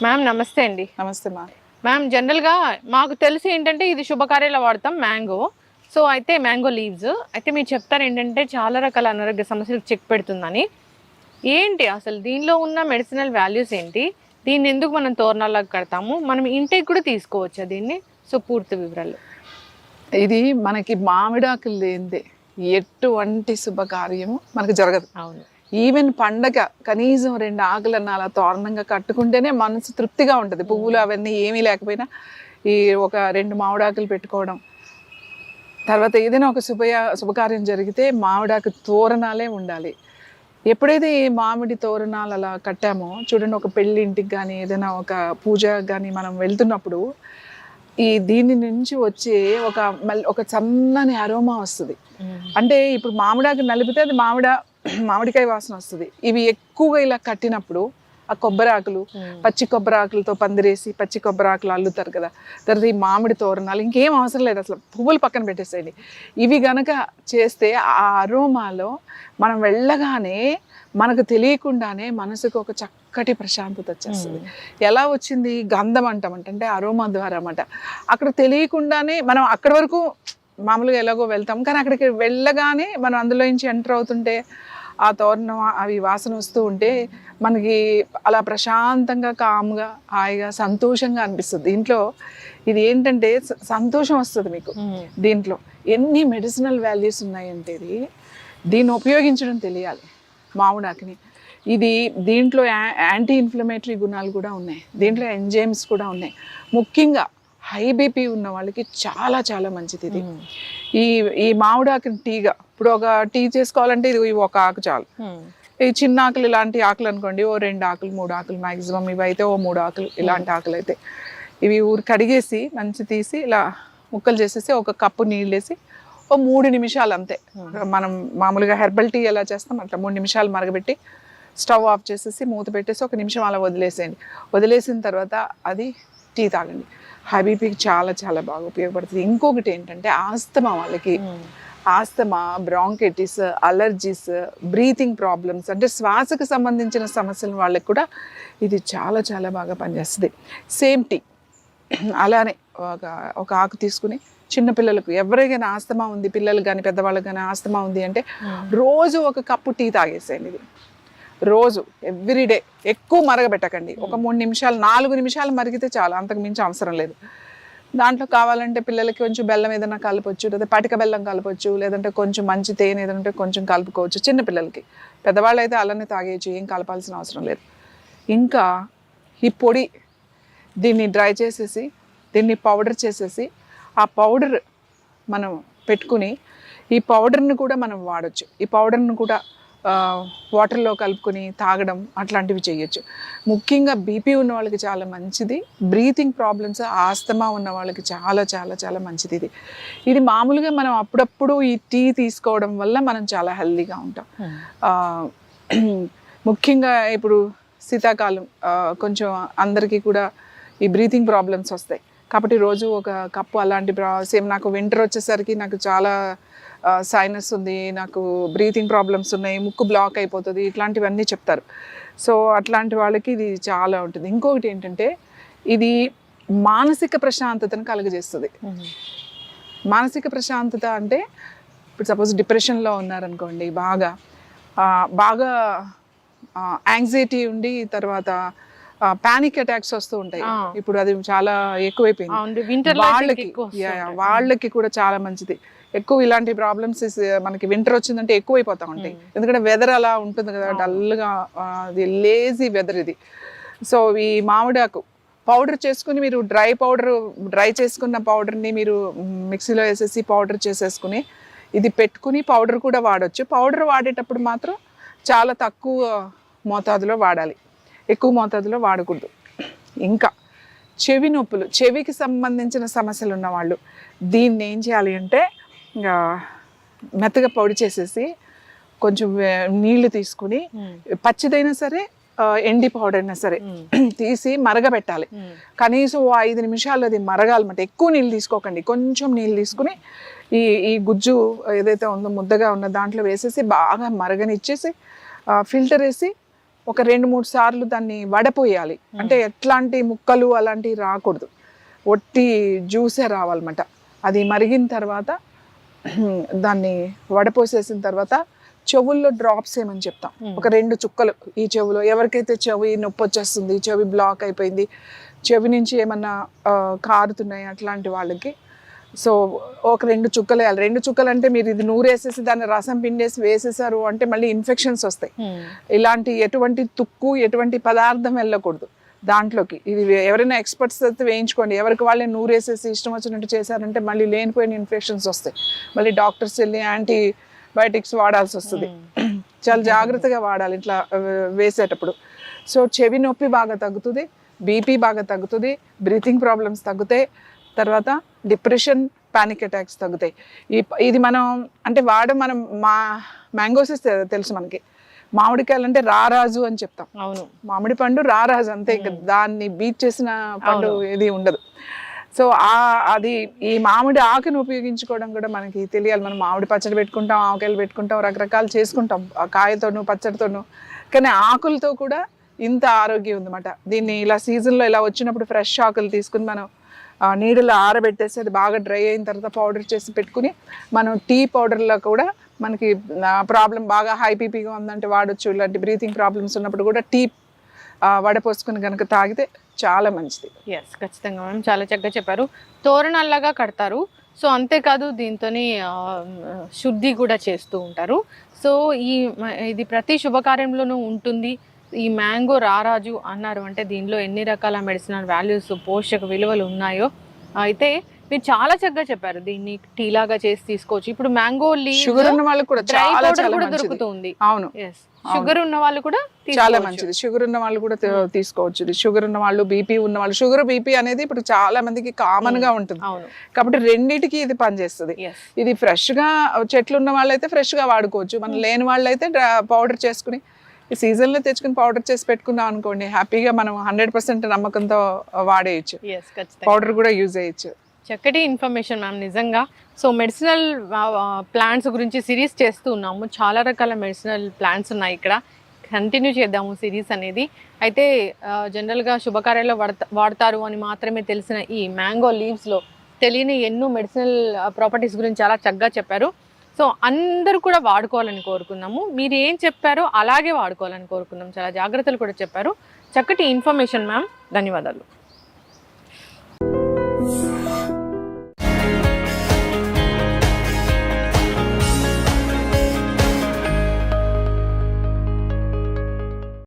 Ma'am నమస్తే అండి. నమస్తే మ్యామ్ జనరల్గా మాకు తెలిసి ఏంటంటే ఇది శుభకార్యాలు వాడతాం మ్యాంగో. సో అయితే మ్యాంగో లీవ్స్ అయితే మీరు చెప్తారు ఏంటంటే చాలా రకాల అనారోగ్య సమస్యలకు చెక్ పెడుతుందని. ఏంటి అసలు దీనిలో ఉన్న మెడిసినల్ వాల్యూస్ ఏంటి, దీన్ని ఎందుకు మనం తోరణాలకు కడతాము, మనం ఇంటికి కూడా తీసుకోవచ్చా దీన్ని? సో పూర్తి వివరాలు. ఇది మనకి మామిడాకులు లేనిదే ఎటువంటి శుభకార్యము మనకు జరగదు. అవును. ఈవెన్ పండగ కనీసం 2 ఆకులన్నా అలా తోరణంగా కట్టుకుంటేనే మనసు తృప్తిగా ఉంటుంది. పువ్వులు అవన్నీ ఏమీ లేకపోయినా ఈ ఒక 2 మామిడాకులు పెట్టుకోవడం, తర్వాత ఏదైనా ఒక శుభకార్యం జరిగితే మామిడాకు తోరణాలే ఉండాలి. ఎప్పుడైతే ఈ మామిడి తోరణాలు అలా కట్టామో చూడండి, ఒక పెళ్ళి ఇంటికి కానీ ఏదైనా ఒక పూజ కానీ మనం వెళ్తున్నప్పుడు ఈ దీని నుంచి వచ్చే ఒక సన్నని అరోమా వస్తుంది. అంటే ఇప్పుడు మామిడాకు నలిపితే అది మామిడికాయ వాసన వస్తుంది. ఇవి ఎక్కువగా ఇలా కట్టినప్పుడు ఆ కొబ్బరాకులు, పచ్చి కొబ్బరాకులతో పందిరేసి పచ్చి కొబ్బరాకులు అల్లుతారు కదా, తర్వాత ఈ మామిడి తోరణాలు, ఇంకేం అవసరం లేదు, అసలు పువ్వులు పక్కన పెట్టేసేయండి. ఇవి గనక చేస్తే ఆ అరోమాలో మనం వెళ్ళగానే మనకు తెలియకుండానే మనసుకు ఒక చక్కటి ప్రశాంతత వచ్చేస్తుంది. ఎలా వచ్చింది? గంధం అంటే అరోమా ద్వారా అన్నమాట. అక్కడ తెలియకుండానే మనం అక్కడి వరకు మామూలుగా ఎలాగో వెళ్తాం, కానీ అక్కడికి వెళ్ళగానే మనం అందులో నుంచి ఎంటర్ అవుతుంటే ఆ తోరణం అవి వాసన వస్తూ ఉంటే మనకి అలా ప్రశాంతంగా, కామ్గా, హాయిగా, సంతోషంగా అనిపిస్తుంది. దీంట్లో ఇది ఏంటంటే సంతోషం వస్తుంది మీకు. దీంట్లో ఎన్ని మెడిసినల్ వాల్యూస్ ఉన్నాయంటే దీన్ని ఉపయోగించడం తెలియాలి మామిడాకుని. దీంట్లో యాంటీ ఇన్ఫ్లమేటరీ గుణాలు కూడా ఉన్నాయి, దీంట్లో ఎంజైమ్స్ కూడా ఉన్నాయి. ముఖ్యంగా హై బీపీ ఉన్న వాళ్ళకి చాలా చాలా మంచిది ఇది. ఈ మామిడాకుని టీగా ఇప్పుడు ఒక టీ చేసుకోవాలంటే ఇది ఒక ఆకు చాలు. ఈ చిన్న ఆకులు ఇలాంటి ఆకులు అనుకోండి, 2 ఆకులు 3 ఆకులు మ్యాక్సిమం, ఇవైతే 3 ఆకులు, ఇలాంటి ఆకులు అయితే ఇవి కడిగేసి మంచి తీసి ఇలా ముక్కలు చేసేసి ఒక కప్పు నీళ్ళు వేసి 3 నిమిషాలు అంతే. మనం మామూలుగా హెర్బల్ టీ ఎలా చేస్తాం అట్లా 3 నిమిషాలు మరగబెట్టి స్టవ్ ఆఫ్ చేసేసి మూత పెట్టేసి 1 నిమిషం అలా వదిలేసేయండి. వదిలేసిన తర్వాత అది టీ తాగండి. హై బీపీకి చాలా చాలా బాగా ఉపయోగపడుతుంది. ఇంకొకటి ఏంటంటే ఆస్తమా వాళ్ళకి, asthma, bronchitis, allergies, breathing problems, అంటే శ్వాసకు సంబంధించిన సమస్యల వాళ్ళకి కూడా ఇది చాలా చాలా బాగా పనిచేస్తుంది. సేమ్ టీ అలానే ఒక ఆకు తీసుకుని చిన్నపిల్లలకు ఎవరికైనా ఆస్తమా ఉంది, పిల్లలకు కానీ పెద్దవాళ్ళకి కానీ ఆస్తమా ఉంది అంటే రోజు 1 కప్పు టీ తాగేసేయండి. ఇది రోజు ఎవ్రీడే. ఎక్కువ మరగబెట్టకండి, ఒక 3 నిమిషాలు 4 నిమిషాలు మరిగితే చాలు, అంతకు మించి అవసరం లేదు. దాంట్లో కావాలంటే పిల్లలకి కొంచెం బెల్లం ఏదైనా కలపచ్చు, లేదా పటిక బెల్లం కలపచ్చు, లేదంటే కొంచెం మంచి తేనె ఏదంటే కొంచెం కలుపుకోవచ్చు చిన్నపిల్లలకి. పెద్దవాళ్ళు అయితే అలానే తాగేయచ్చు, ఏం కలపాల్సిన అవసరం లేదు. ఇంకా ఈ పొడి దీన్ని డ్రై చేసేసి దీన్ని పౌడర్ చేసేసి ఆ పౌడర్ మనం పెట్టుకుని ఈ పౌడర్ని కూడా మనం వాడచ్చు. ఈ పౌడర్ని కూడా వాటర్లో కలుపుకొని తాగడం అట్లాంటివి చేయొచ్చు. ముఖ్యంగా బీపీ ఉన్న వాళ్ళకి చాలా మంచిది. బ్రీతింగ్ ప్రాబ్లమ్స్, ఆస్తమా ఉన్న వాళ్ళకి చాలా చాలా చాలా మంచిది ఇది. మామూలుగా మనం అప్పుడప్పుడు ఈ టీ తీసుకోవడం వల్ల మనం చాలా హెల్తీగా ఉంటాం. ముఖ్యంగా ఇప్పుడు శీతాకాలం కొంచెం అందరికీ కూడా ఈ బ్రీతింగ్ ప్రాబ్లమ్స్ వస్తాయి కాబట్టి రోజు 1 కప్పు అలాంటి సేమ్ నాకు వింటర్ వచ్చేసరికి నాకు చాలా సైనస్ ఉంది, నాకు బ్రీతింగ్ ప్రాబ్లమ్స్ ఉన్నాయి, ముక్కు బ్లాక్ అయిపోతుంది, ఇట్లాంటివన్నీ చెప్తారు. సో అట్లాంటి వాళ్ళకి ఇది చాలా ఉంటుంది. ఇంకొకటి ఏంటంటే ఇది మానసిక ప్రశాంతతను కలుగజేస్తుంది. మానసిక ప్రశాంతత అంటే ఇప్పుడు సపోజ్ డిప్రెషన్లో ఉన్నారనుకోండి, బాగా యాంగ్జైటీ ఉండి తర్వాత పానిక్ అటాక్స్ వస్తూ ఉంటాయి. ఇప్పుడు అది చాలా ఎక్కువైపోయింది వాళ్ళకి కూడా చాలా మంచిది. ఎక్కువ ఇలాంటి ప్రాబ్లమ్స్ మనకి వింటర్ వచ్చిందంటే ఎక్కువైపోతూ ఉంటాయి, ఎందుకంటే వెదర్ అలా ఉంటుంది కదా, డల్గా, అది లేజీ వెదర్ ఇది. సో ఈ మామిడాకు పౌడర్ చేసుకుని మీరు డ్రై చేసుకున్న పౌడర్ని మీరు మిక్సీలో వేసేసి పౌడర్ చేసేసుకుని ఇది పెట్టుకుని పౌడర్ కూడా వాడచ్చు. పౌడర్ వాడేటప్పుడు మాత్రం చాలా తక్కువ మోతాదులో వాడాలి, ఎక్కువ మోతాదులో వాడకూడదు. ఇంకా చెవి నొప్పులు, చెవికి సంబంధించిన సమస్యలు ఉన్నవాళ్ళు దీన్ని ఏం చేయాలి అంటే మెత్తగా పొడి చేసేసి కొంచెం నీళ్లు తీసుకుని పచ్చిదైనా సరే ఎండి పౌడర్ అయినా సరే తీసి మరగబెట్టాలి. కనీసం 5 నిమిషాలు అది మరగాలన్నమాట. ఎక్కువ నీళ్ళు తీసుకోకండి, కొంచెం నీళ్ళు తీసుకుని ఈ గుజ్జు ఏదైతే ఉందో ముద్దగా ఉన్న దాంట్లో వేసేసి బాగా మరగనిచ్చేసి ఫిల్టర్ వేసి ఒక 2-3 సార్లు దాన్ని వడపోయాలి. అంటే ఎట్లాంటి ముక్కలు అలాంటివి రాకూడదు, ఒట్టి జ్యూసే రావాలన్నమాట. అది మరిగిన తర్వాత దాన్ని వడపోసేసిన తర్వాత చెవుల్లో డ్రాప్స్ ఏమని చెప్తాం, ఒక 2 చుక్కలు ఈ చెవులో. ఎవరికైతే చెవి నొప్పి వచ్చేస్తుంది, చెవి బ్లాక్ అయిపోయింది, చెవి నుంచి ఏమన్నా కారుతున్నాయి అట్లాంటి వాళ్ళకి సో ఒక 2 చుక్కలు వేయాలి. 2 చుక్కలు అంటే మీరు ఇది నూరేసేసి దాన్ని రసం పిండేసి వేసేసారు అంటే మళ్ళీ ఇన్ఫెక్షన్స్ వస్తాయి. ఇలాంటి ఎటువంటి తుక్కు ఎటువంటి పదార్థం వెళ్ళకూడదు దాంట్లోకి. ఇది ఎవరైనా ఎక్స్పర్ట్స్ అయితే వేయించుకోండి. ఎవరికి వాళ్ళే నూరేసేసి ఇష్టం వచ్చినట్టు చేశారంటే మళ్ళీ లేనిపోయిన ఇన్ఫెక్షన్స్ వస్తాయి. మళ్ళీ డాక్టర్స్ వెళ్ళి యాంటీబయాటిక్స్ వాడాల్సి వస్తుంది. చాలా జాగ్రత్తగా వాడాలి ఇట్లా వేసేటప్పుడు. సో చెవి నొప్పి బాగా తగ్గుతుంది, బీపీ బాగా తగ్గుతుంది, బ్రీతింగ్ ప్రాబ్లమ్స్ తగ్గుతాయి, తర్వాత డిప్రెషన్, పానిక్ అటాక్స్ తగ్గుతాయి. ఇది మనం అంటే మనం మ్యాంగోసెస్ తెలుసు మనకి, మామిడికాయలు అంటే రారాజు అని చెప్తాం. అవును, మామిడి పండు రారాజు అంతే, ఇంకా దాన్ని బీట్ చేసిన పండు ఏది ఉండదు. సో అది ఈ మామిడి ఆకును ఉపయోగించుకోవడం కూడా మనకి తెలియాలి. మనం మామిడి పచ్చడి పెట్టుకుంటాం, ఆవకాయలు పెట్టుకుంటాం, రకరకాలు చేసుకుంటాం ఆ కాయతోనూ పచ్చడితోనూ. కానీ ఆకులతో కూడా ఇంత ఆరోగ్యం ఉందన్నమాట. దీన్ని ఇలా సీజన్లో ఇలా వచ్చినప్పుడు ఫ్రెష్ ఆకులు తీసుకుని మనం నీడలో ఆరబెట్టేసి అది బాగా డ్రై అయిన తర్వాత పౌడర్ చేసి పెట్టుకుని మనం టీ పౌడర్లో కూడా మనకి ప్రాబ్లం బాగా హై బీపీగా ఉందంటే వాడచ్చు. ఇలాంటి బ్రీతింగ్ ప్రాబ్లమ్స్ ఉన్నప్పుడు కూడా టీ వడపోసుకుని కనుక తాగితే చాలా మంచిది. ఎస్, ఖచ్చితంగా మ్యామ్, చాలా చక్కగా చెప్పారు. తోరణాల్లాగా కడతారు. సో అంతేకాదు దీంతో శుద్ధి కూడా చేస్తూ ఉంటారు. సో ఇది ప్రతి శుభకార్యంలోనూ ఉంటుంది. ఈ మ్యాంగో రారాజు అన్నారు అంటే దీనిలో ఎన్ని రకాల మెడిసినల్ వాల్యూస్, పోషక విలువలు ఉన్నాయో అయితే మీరు చాలా చక్కగా చెప్పారు. దీన్ని టీ లాగా చేసి తీసుకోవచ్చు. ఇప్పుడు మ్యాంగో షుగర్ ఉన్న వాళ్ళకి కూడా చాలా దొరుకుతుంది. అవును, షుగర్ ఉన్న వాళ్ళు కూడా చాలా మంచిది. షుగర్ ఉన్న వాళ్ళు కూడా తీసుకోవచ్చు. ఇది షుగర్ ఉన్న వాళ్ళు, బీపీ ఉన్న వాళ్ళు. షుగర్ బీపీ అనేది ఇప్పుడు చాలా మందికి కామన్ గా ఉంటుంది కాబట్టి రెండిటికి ఇది పనిచేస్తుంది. ఇది ఫ్రెష్ గా చెట్లు ఉన్న వాళ్ళైతే ఫ్రెష్ గా వాడుకోవచ్చు. మనం లేని వాళ్ళు అయితే పౌడర్ చేసుకుని ఈ సీజన్లో తెచ్చుకుని పౌడర్ చేసి పెట్టుకున్నాం అనుకోండి, హ్యాపీగా మనం 100% నమ్మకంతో వాడేయచ్చు. పౌడర్ కూడా యూజ్ చేయొచ్చు. చక్కటి ఇన్ఫర్మేషన్ మ్యామ్, నిజంగా. సో మెడిసినల్ ప్లాంట్స్ గురించి సిరీస్ చేస్తూ ఉన్నాము. చాలా రకాల మెడిసినల్ ప్లాంట్స్ ఉన్నాయి ఇక్కడ. కంటిన్యూ చేద్దాము సిరీస్ అనేది. అయితే జనరల్గా శుభకార్యాల్లో వాడతారు అని మాత్రమే తెలిసిన ఈ మ్యాంగో లీవ్స్లో తెలియని ఎన్నో మెడిసినల్ ప్రాపర్టీస్ గురించి చాలా చక్కగా చెప్పారు. సో అందరూ కూడా వాడుకోవాలని కోరుకున్నాము. మీరు ఏం చెప్పారో అలాగే వాడుకోవాలని కోరుకున్నాం. చాలా జాగ్రత్తలు కూడా చెప్పారు. చక్కటి ఇన్ఫర్మేషన్ మ్యామ్, ధన్యవాదాలు.